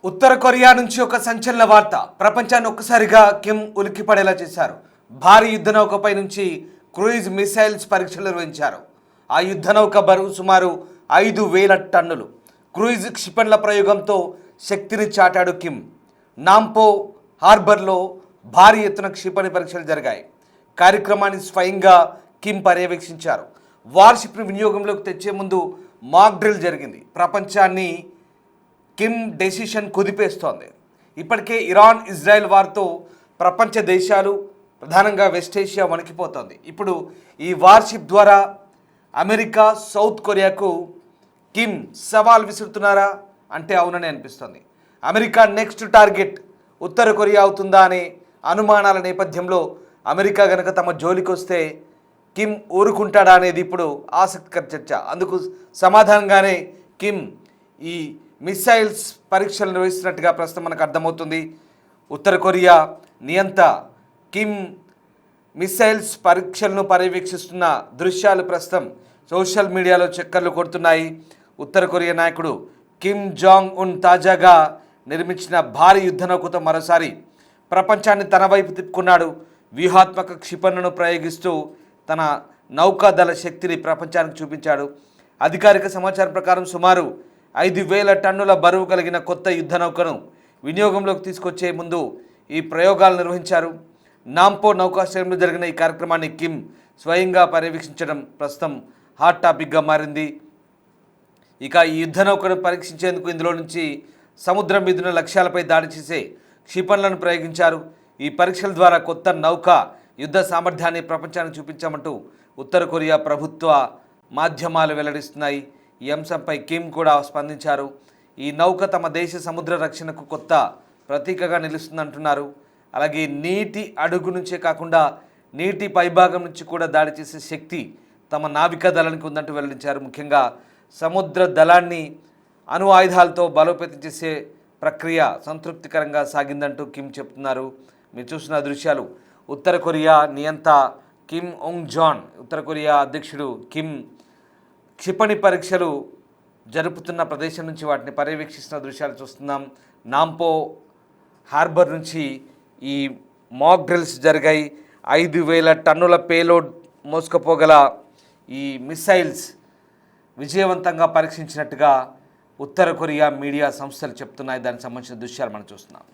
ఉత్తర Korea నుంచి ఒక సంచలన వార్త ప్రపంచాన్ని ఒక్కసారిగా కిమ్ ఉలిక్కిపడేలా చేశారు. భారీ యుద్ధ నౌకపై నుంచి క్రూయిజ్ మిసైల్స్ పరీక్షలు నిర్వహించారు. ఆ యుద్ధ నౌక బరువు సుమారు 5,000 టన్నులు. క్రూయిజ్ క్షిపణుల ప్రయోగంతో శక్తిని చాటాడు కిమ్. నాంపో హార్బర్లో భారీ ఎత్తున క్షిపణి పరీక్షలు జరిగాయి. కార్యక్రమాన్ని స్వయంగా కిమ్ పర్యవేక్షించారు. వార్షిప్ను వినియోగంలోకి తెచ్చే ముందు మాక్ డ్రిల్ జరిగింది. ప్రపంచాన్ని కిమ్ డెసిషన్ కుదిపేస్తోంది. ఇప్పటికే ఇరాన్ ఇజ్రాయెల్ వార్తో ప్రపంచ దేశాలు ప్రధానంగా వెస్ట్ ఏషియా వణికిపోతోంది. ఇప్పుడు ఈ వార్షిప్ ద్వారా అమెరికా సౌత్ కొరియాకు కిమ్ సవాల్ విసురుతున్నారా అంటే అవునని అనిపిస్తోంది. అమెరికా నెక్స్ట్ టార్గెట్ ఉత్తర కొరియా అవుతుందా అనే అనుమానాల నేపథ్యంలో అమెరికా గనక తమ జోలికొస్తే కిమ్ ఊరుకుంటాడా అనేది ఇప్పుడు ఆసక్తికర చర్చ. అందుకు సమాధానంగానే కిమ్ ఈ మిసైల్స్ పరీక్షలు నిర్వహిస్తున్నట్టుగా ప్రస్తుతం మనకు అర్థమవుతుంది. ఉత్తర కొరియా నియంత కిమ్ మిసైల్స్ పరీక్షలను పర్యవేక్షిస్తున్న దృశ్యాలు ప్రస్తుతం సోషల్ మీడియాలో చక్కర్లు కొడుతున్నాయి. ఉత్తర కొరియా నాయకుడు కిమ్ జాంగ్ ఉన్ తాజాగా నిర్మించిన భారీ యుద్ధ నౌకతో మరోసారి ప్రపంచాన్ని తన వైపు తిప్పుకున్నాడు. వ్యూహాత్మక క్షిపణులను ప్రయోగిస్తూ తన నౌకాదళ శక్తిని ప్రపంచానికి చూపించాడు. అధికారిక సమాచారం ప్రకారం సుమారు 5,000 టన్నుల బరువు కలిగిన కొత్త యుద్ధ నౌకను వినియోగంలోకి తీసుకొచ్చే ముందు ఈ ప్రయోగాలు నిర్వహించారు. నాంపో నౌకాశ్రయంలో జరిగిన ఈ కార్యక్రమాన్ని కిమ్ స్వయంగా పర్యవేక్షించడం ప్రస్తుతం హాట్ టాపిక్గా మారింది. ఇక ఈ యుద్ధ నౌకను పరీక్షించేందుకు ఇందులో నుంచి సముద్రం మీదున్న లక్ష్యాలపై దాడి చేసే క్షిపణులను ప్రయోగించారు. ఈ పరీక్షల ద్వారా కొత్త నౌక యుద్ధ సామర్థ్యాన్ని ప్రపంచానికి చూపించామంటూ ఉత్తర కొరియా ప్రభుత్వ మాధ్యమాలు వెల్లడిస్తున్నాయి. ఈ అంశంపై కిమ్ కూడా స్పందించారు. ఈ నౌక తమ దేశ సముద్ర రక్షణకు కొత్త ప్రతీకగా నిలుస్తుందంటున్నారు. అలాగే నీటి అడుగు నుంచే కాకుండా నీటి పైభాగం నుంచి కూడా దాడి చేసే శక్తి తమ నావికా దళానికి ఉందంటూ వెల్లడించారు. ముఖ్యంగా సముద్ర దళాన్ని అణు ఆయుధాలతో బలోపేతం చేసే ప్రక్రియ సంతృప్తికరంగా సాగిందంటూ కిమ్ చెప్తున్నారు. మీరు చూసిన దృశ్యాలు ఉత్తర కొరియా నియంత కిమ్ ఒంగ్ జాన్, ఉత్తర కొరియా అధ్యక్షుడు కిమ్ క్షిపణి పరీక్షలు జరుపుతున్న ప్రదేశం నుంచి వాటిని పర్యవేక్షిస్తున్న దృశ్యాలు చూస్తున్నాం. నాంపో హార్బర్ నుంచి ఈ మాక్ డ్రిల్స్ జరిగాయి. 5,000 టన్నుల పేలోడ్ మోసుకుపోగల ఈ మిసైల్స్ విజయవంతంగా పరీక్షించినట్టుగా ఉత్తర కొరియా మీడియా సంస్థలు చెప్తున్నాయి. దానికి సంబంధించిన దృశ్యాలు మనం చూస్తున్నాం.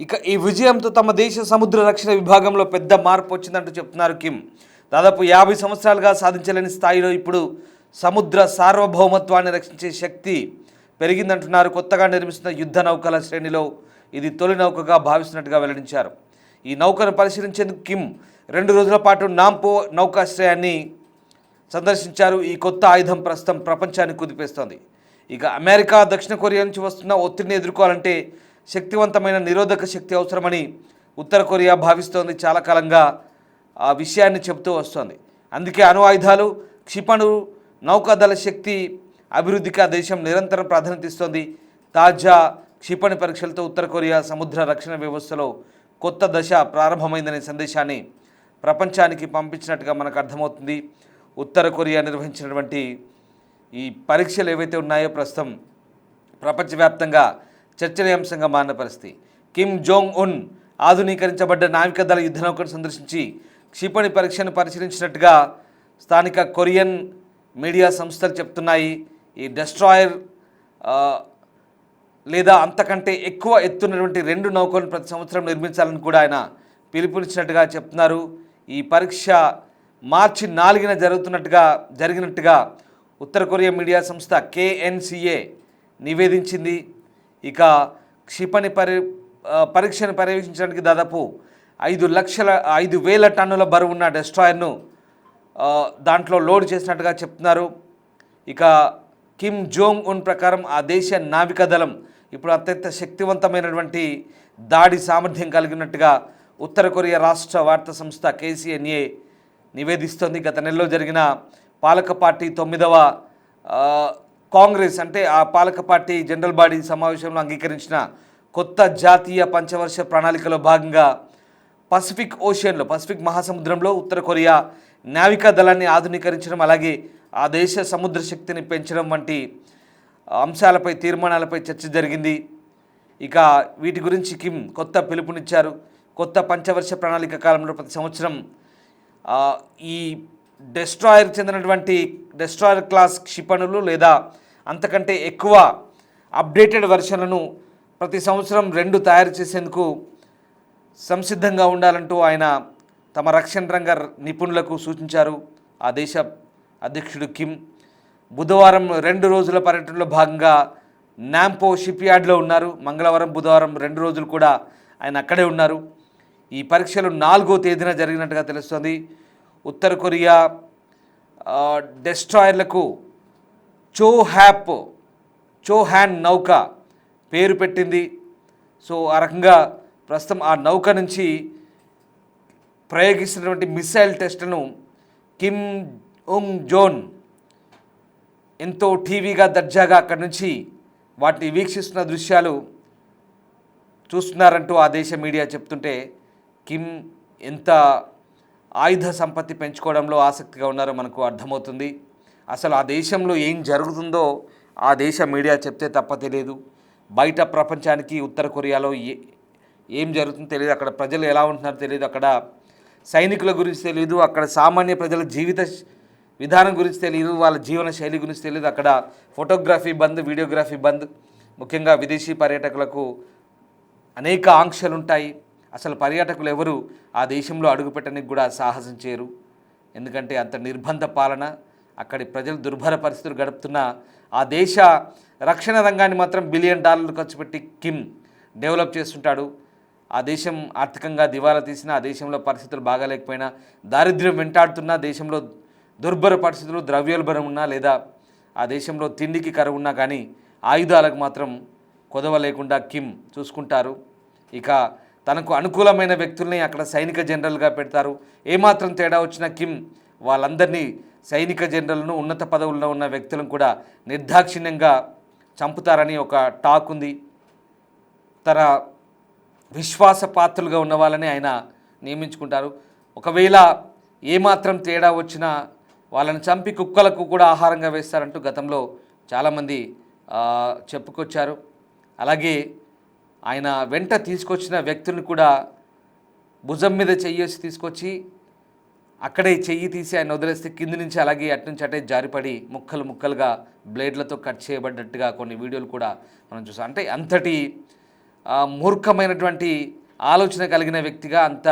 ఇక ఈ విజయంతో తమ దేశ సముద్ర రక్షణ విభాగంలో పెద్ద మార్పు వచ్చిందంటూ చెప్తున్నారు కిమ్. దాదాపు 50 సంవత్సరాలుగా సాధించలేని స్థాయిలో ఇప్పుడు సముద్ర సార్వభౌమత్వాన్ని రక్షించే శక్తి పెరిగిందంటున్నారు. కొత్తగా నిర్మిస్తున్న యుద్ధ నౌకల శ్రేణిలో ఇది తొలి నౌకగా భావిస్తున్నట్టుగా వెల్లడించారు. ఈ నౌకను పరిశీలించేందుకు కిమ్ 2 రోజుల పాటు నాంపో నౌకాశ్రయాన్ని సందర్శించారు. ఈ కొత్త ఆయుధం ప్రస్తుతం ప్రపంచాన్ని కుదిపేస్తోంది. ఇక అమెరికా దక్షిణ కొరియా నుంచి వస్తున్న ఒత్తిడిని ఎదుర్కోవాలంటే శక్తివంతమైన నిరోధక శక్తి అవసరమని ఉత్తర కొరియా భావిస్తోంది. చాలా కాలంగా ఆ విషయాన్ని చెబుతూ వస్తోంది. అందుకే అణు ఆయుధాలు, క్షిపణు, నౌకాదళ శక్తి అభివృద్ధికి ఆ దేశం నిరంతరం ప్రాధాన్యత ఇస్తోంది. తాజా క్షిపణి పరీక్షలతో ఉత్తర కొరియా సముద్ర రక్షణ వ్యవస్థలో కొత్త దశ ప్రారంభమైందనే సందేశాన్ని ప్రపంచానికి పంపించినట్టుగా మనకు అర్థమవుతుంది. ఉత్తర కొరియా నిర్వహించినటువంటి ఈ పరీక్షలు ఏవైతే ఉన్నాయో ప్రస్తుతం ప్రపంచవ్యాప్తంగా చర్చనీయాంశంగా మారిన పరిస్థితి. కిమ్ జోంగ్ ఉన్ ఆధునీకరించబడ్డ నావికాదళ యుద్ధ నౌకను సందర్శించి క్షిపణి పరీక్షను పరిశీలించినట్టుగా స్థానిక కొరియన్ మీడియా సంస్థలు చెప్తున్నాయి. ఈ డెస్ట్రాయర్ లేదా అంతకంటే ఎక్కువ ఎత్తున్నటువంటి 2 నౌకలను ప్రతి సంవత్సరం నిర్మించాలని కూడా ఆయన పిలుపునిచ్చినట్టుగా చెప్తున్నారు. ఈ పరీక్ష మార్చి 4న జరిగినట్టుగా ఉత్తర కొరియా మీడియా సంస్థ KNCA నివేదించింది. ఇక క్షిపణి పరీక్షను పర్యవేక్షించడానికి దాదాపు 5,000 టన్నుల బరువున్న డెస్ట్రాయర్ను దాంట్లో లోడ్ చేసినట్టుగా చెప్తున్నారు. ఇక కిమ్ జోంగ్ ఉన్ ప్రకారం ఆ దేశ నావికాదళం ఇప్పుడు అత్యంత శక్తివంతమైనటువంటి దాడి సామర్థ్యం కలిగినట్టుగా ఉత్తర కొరియా రాష్ట్ర వార్తా సంస్థ KCNA నివేదిస్తోంది. గత నెలలో జరిగిన పాలక పార్టీ 9వ కాంగ్రెస్ అంటే ఆ పాలక పార్టీ జనరల్ బాడీ సమావేశంలో అంగీకరించిన కొత్త జాతీయ పంచవర్ష ప్రణాళికలో భాగంగా పసిఫిక్ మహాసముద్రంలో ఉత్తర కొరియా నావికా దళాన్ని ఆధునీకరించడం, అలాగే ఆ దేశ సముద్ర శక్తిని పెంచడం వంటి అంశాలపై తీర్మానాలపై చర్చ జరిగింది. ఇక వీటి గురించి కిమ్ కొత్త పిలుపునిచ్చారు. కొత్త పంచవర్ష ప్రణాళిక కాలంలో ప్రతి సంవత్సరం ఈ డెస్ట్రాయర్ క్లాస్ క్షిపణులు లేదా అంతకంటే ఎక్కువ అప్డేటెడ్ వెర్షన్లను ప్రతి సంవత్సరం 2 తయారు చేసేందుకు సంసిద్ధంగా ఉండాలంటూ ఆయన తమ రక్షణ రంగ నిపుణులకు సూచించారు. ఆ దేశ అధ్యక్షుడు కిమ్ బుధవారం 2 రోజుల పర్యటనలో భాగంగా నాంపో షిప్ యార్డ్లో ఉన్నారు. మంగళవారం, బుధవారం 2 రోజులు కూడా ఆయన అక్కడే ఉన్నారు. ఈ పరీక్షలు 4వ తేదీన జరిగినట్టుగా తెలుస్తోంది. ఉత్తర కొరియా డెస్ట్రాయర్లకు చోహాన్ నౌక పేరు పెట్టింది. సో ఆ రకంగా ప్రస్తుతం ఆ నౌక నుంచి ప్రయోగిస్తున్నటువంటి మిసైల్ టెస్టులను కిమ్ ఉంగ్ జోన్ ఎంతో టీవీగా దర్జాగా అక్కడి నుంచి వాటిని వీక్షిస్తున్న దృశ్యాలు చూస్తున్నారంటూ ఆ దేశ మీడియా చెప్తుంటే కిమ్ ఎంత ఆయుధ సంపత్తి పెంచుకోవడంలో ఆసక్తిగా ఉన్నారో మనకు అర్థమవుతుంది. అసలు ఆ దేశంలో ఏం జరుగుతుందో ఆ దేశ మీడియా చెప్తే తప్ప తెలియదు. బయట ప్రపంచానికి ఉత్తర కొరియాలో ఏం జరుగుతుందో తెలియదు. అక్కడ ప్రజలు ఎలా ఉంటున్నారో తెలియదు. అక్కడ సైనికుల గురించి తెలియదు. అక్కడ సామాన్య ప్రజల జీవిత విధానం గురించి తెలియదు. వాళ్ళ జీవన శైలి గురించి తెలియదు. అక్కడ ఫోటోగ్రఫీ బంద్, వీడియోగ్రఫీ బంద్. ముఖ్యంగా విదేశీ పర్యాటకులకు అనేక ఆంక్షలు ఉంటాయి. అసలు పర్యాటకులు ఎవరు ఆ దేశంలో అడుగుపెట్టడానికి కూడా సాహసం చేయరు. ఎందుకంటే అంత నిర్బంధ పాలన, అక్కడి ప్రజలు దుర్భర పరిస్థితులు గడుపుతున్న ఆ దేశ రక్షణ రంగాన్ని మాత్రం $1 బిలియన్ ఖర్చు పెట్టి కిమ్ డెవలప్ చేస్తుంటాడు. ఆ దేశం ఆర్థికంగా దివాలా తీసినా, ఆ దేశంలో పరిస్థితులు బాగాలేకపోయినా, దారిద్ర్యం వెంటాడుతున్నా, దేశంలో దుర్భర పరిస్థితులు, ద్రవ్యోల్బణం ఉన్నా, లేదా ఆ దేశంలో తిండికి కరువు ఉన్నా కానీ ఆయుధాలకు మాత్రం కొదవ లేకుండా కిమ్ చూసుకుంటారు. ఇక తనకు అనుకూలమైన వ్యక్తుల్ని అక్కడ సైనిక జనరల్గా పెడతారు. ఏమాత్రం తేడా వచ్చినా కిమ్ వాళ్ళందరినీ సైనిక జనరల్ను, ఉన్నత పదవుల్లో ఉన్న వ్యక్తులను కూడా నిర్దాక్షిణ్యంగా చంపుతారని ఒక టాక్ ఉంది. తన విశ్వాస పాత్రులుగా ఉన్న వాళ్ళని ఆయన నియమించుకుంటారు. ఒకవేళ ఏమాత్రం తేడా వచ్చినా వాళ్ళని చంపి కుక్కలకు కూడా ఆహారంగా వేస్తారంటూ గతంలో చాలామంది చెప్పుకొచ్చారు. అలాగే ఆయన వెంట తీసుకొచ్చిన వ్యక్తుల్ని కూడా భుజం మీద చెయ్యేసి తీసుకొచ్చి అక్కడే చెయ్యి తీసి ఆయన వదిలేస్తే కింది నుంచి అలాగే అట్నుంచి అటే జారిపడి ముక్కలుగా బ్లేడ్లతో కట్ చేయబడ్డట్టుగా కొన్ని వీడియోలు కూడా మనం చూసాం. అంటే అంతటి మూర్ఖమైనటువంటి ఆలోచన కలిగిన వ్యక్తిగా, అంత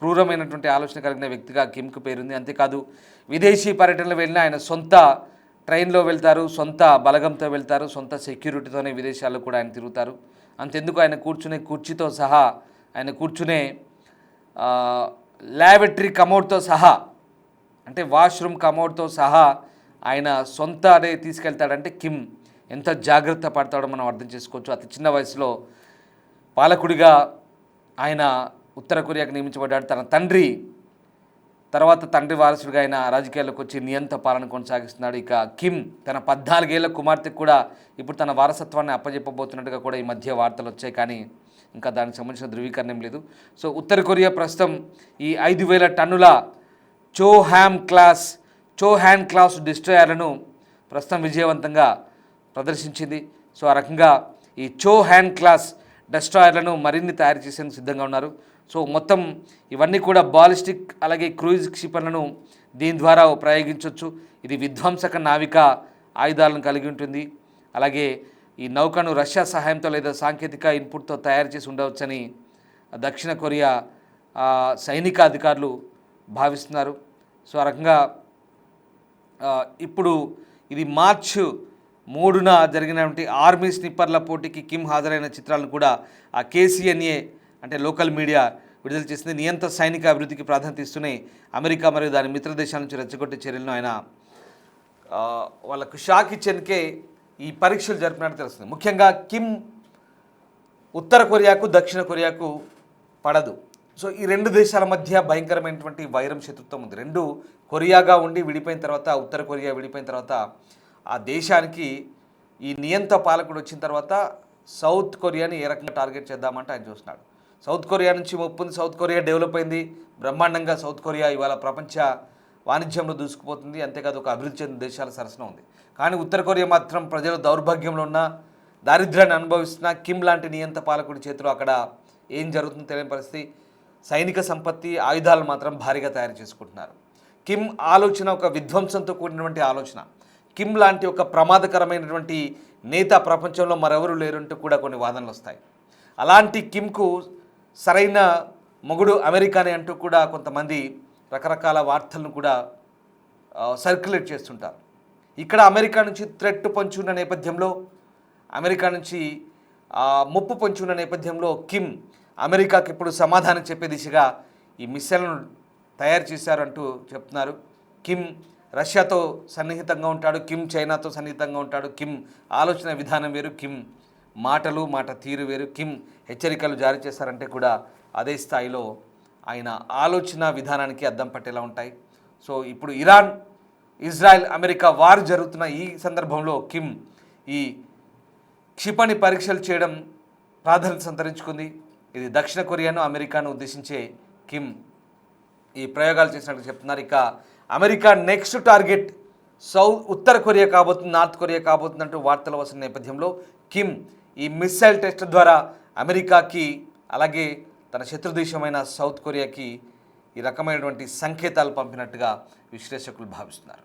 క్రూరమైనటువంటి ఆలోచన కలిగిన వ్యక్తిగా కిమ్కు పేరుంది. అంతేకాదు విదేశీ పర్యటనలు వెళ్ళిన ఆయన సొంత ట్రైన్లో వెళ్తారు, సొంత బలగంతో వెళ్తారు, సొంత సెక్యూరిటీతోనే విదేశాల్లో కూడా ఆయన తిరుగుతారు. అంతెందుకు ఆయన కూర్చునే కుర్చీతో సహా, ఆయన కూర్చునే ల్యాబరేటరీ కమోడ్తో సహా, అంటే వాష్రూమ్ కమోడ్తో సహా ఆయన సొంతనే తీసుకెళ్తాడంటే కిమ్ ఎంత జాగ్రత్త పడతాడో మనం అర్థం చేసుకోవచ్చు. అతి చిన్న వయసులో పాలకుడిగా ఆయన ఉత్తర కొరియాకు నియమించబడ్డాడు. తన తండ్రి వారసుడిగా ఆయన రాజకీయాల్లోకి వచ్చి నియంత పాలన కొనసాగిస్తున్నాడు. ఇక కిమ్ తన 14 ఏళ్ల కుమార్తెకు కూడా ఇప్పుడు తన వారసత్వాన్ని అప్పజెప్పబోతున్నట్టుగా కూడా ఈ మధ్య వార్తలు వచ్చాయి. కానీ ఇంకా దానికి సంబంధించిన ధృవీకరణ ఏం లేదు. సో ఉత్తర కొరియా ప్రస్తుతం ఈ 5,000 టన్నుల చోహాన్ క్లాస్ డిస్ట్రాయర్లను ప్రస్తుతం విజయవంతంగా ప్రదర్శించింది. సో ఆ రకంగా ఈ చోహాన్ క్లాస్ డిస్ట్రాయర్లను మరిన్ని తయారు చేసేందుకు సిద్ధంగా ఉన్నారు. సో మొత్తం ఇవన్నీ కూడా బాలిస్టిక్ అలాగే క్రూయిజ్ క్షిపణులను దీని ద్వారా ప్రయోగించవచ్చు. ఇది విధ్వంసక నావిక ఆయుధాలను కలిగి ఉంటుంది. అలాగే ఈ నౌకను రష్యా సహాయంతో లేదా సాంకేతిక ఇన్పుట్తో తయారు చేసి ఉండవచ్చని దక్షిణ కొరియా సైనిక అధికారులు భావిస్తున్నారు. సో ఆ రకంగా ఇప్పుడు ఇది మార్చ్ 3న జరిగినటువంటి ఆర్మీ స్నిప్పర్ల పోటీకి కిమ్ హాజరైన చిత్రాలను కూడా ఆ KCNA అంటే లోకల్ మీడియా విడుదల చేసింది. నియంత్ర సైనిక అభివృద్ధికి ప్రాధాన్యత ఇస్తూనే అమెరికా మరియు దాని మిత్ర దేశాల నుంచి రెచ్చగొట్టే చర్యలను ఆయన వాళ్ళకు షాక్ ఇచ్చేందుకే ఈ పరీక్షలు జరిపినట్టు తెలుస్తుంది. ముఖ్యంగా కిమ్ ఉత్తర కొరియాకు దక్షిణ కొరియాకు పడదు. సో ఈ రెండు దేశాల మధ్య భయంకరమైనటువంటి వైరం శత్రుత్వం ఉంది. రెండు కొరియాగా ఉండి విడిపోయిన తర్వాత, ఉత్తర కొరియా విడిపోయిన తర్వాత ఆ దేశానికి ఈ నియంత పాలకుడు వచ్చిన తర్వాత సౌత్ కొరియాని ఏ రకంగా టార్గెట్ చేద్దామంటే ఆయన చూస్తున్నాడు. సౌత్ కొరియా నుంచి ఒప్పుంది. సౌత్ కొరియా డెవలప్ అయింది బ్రహ్మాండంగా. సౌత్ కొరియా ఇవాళ ప్రపంచ వాణిజ్యంలో దూసుకుపోతుంది. అంతేకాదు ఒక అభివృద్ధి చెందిన దేశాల సరసన ఉంది. కానీ ఉత్తర కొరియా మాత్రం ప్రజలు దౌర్భాగ్యంలో ఉన్న, దారిద్ర్యాన్ని అనుభవిస్తున్న కిమ్ లాంటి నియంత పాలకుడి చేతిలో అక్కడ ఏం జరుగుతుందో తెలియని పరిస్థితి. సైనిక సంపత్తి, ఆయుధాలు మాత్రం భారీగా తయారు చేసుకుంటున్నారు. కిమ్ ఆలోచన ఒక విధ్వంసంతో కూడినటువంటి ఆలోచన. కిమ్ లాంటి ఒక ప్రమాదకరమైనటువంటి నేత ప్రపంచంలో మరెవరూ లేరంటూ కూడా కొన్ని వాదనలు వస్తాయి. అలాంటి కిమ్కు సరైన మొగుడు అమెరికానే అంటూ కూడా కొంతమంది రకరకాల వార్తలను కూడా సర్క్యులేట్ చేస్తుంటారు. ఇక్కడ అమెరికా నుంచి థ్రెట్ పొంచి ఉన్న నేపథ్యంలో, అమెరికా నుంచి ముప్పు పొంచి ఉన్న నేపథ్యంలో కిమ్ అమెరికాకి ఇప్పుడు సమాధానం చెప్పే దిశగా ఈ మిస్సైల్ను తయారు చేశారంటూ చెప్తున్నారు. కిమ్ రష్యాతో సన్నిహితంగా ఉంటాడు, కిమ్ చైనాతో సన్నిహితంగా ఉంటాడు. కిమ్ ఆలోచన విధానం వేరు, కిమ్ మాట తీరు వేరు. కిమ్ హెచ్చరికలు జారీ చేస్తారంటే కూడా అదే స్థాయిలో ఆయన ఆలోచన విధానానికి అద్దం పట్టేలా ఉంటాయి. సో ఇప్పుడు ఇరాన్, ఇజ్రాయెల్, అమెరికా వారు జరుగుతున్న ఈ సందర్భంలో కిమ్ ఈ క్షిపణి పరీక్షలు చేయడం ప్రాధాన్యత సంతరించుకుంది. ఇది దక్షిణ కొరియాను, అమెరికాను ఉద్దేశించే కిమ్ ఈ ప్రయోగాలు చేసినట్టు చెప్తున్నారు. ఇక అమెరికా నెక్స్ట్ టార్గెట్ ఉత్తర కొరియా కాబోతుంది, నార్త్ కొరియా కాబోతుందంటూ వార్తలు వస్తున్న నేపథ్యంలో కిమ్ ఈ మిస్సైల్ టెస్ట్ ద్వారా అమెరికాకి అలాగే తన శత్రుదేశమైన సౌత్ కొరియాకి ఈ రకమైనటువంటి సంకేతాలు పంపినట్టుగా విశ్లేషకులు భావిస్తున్నారు.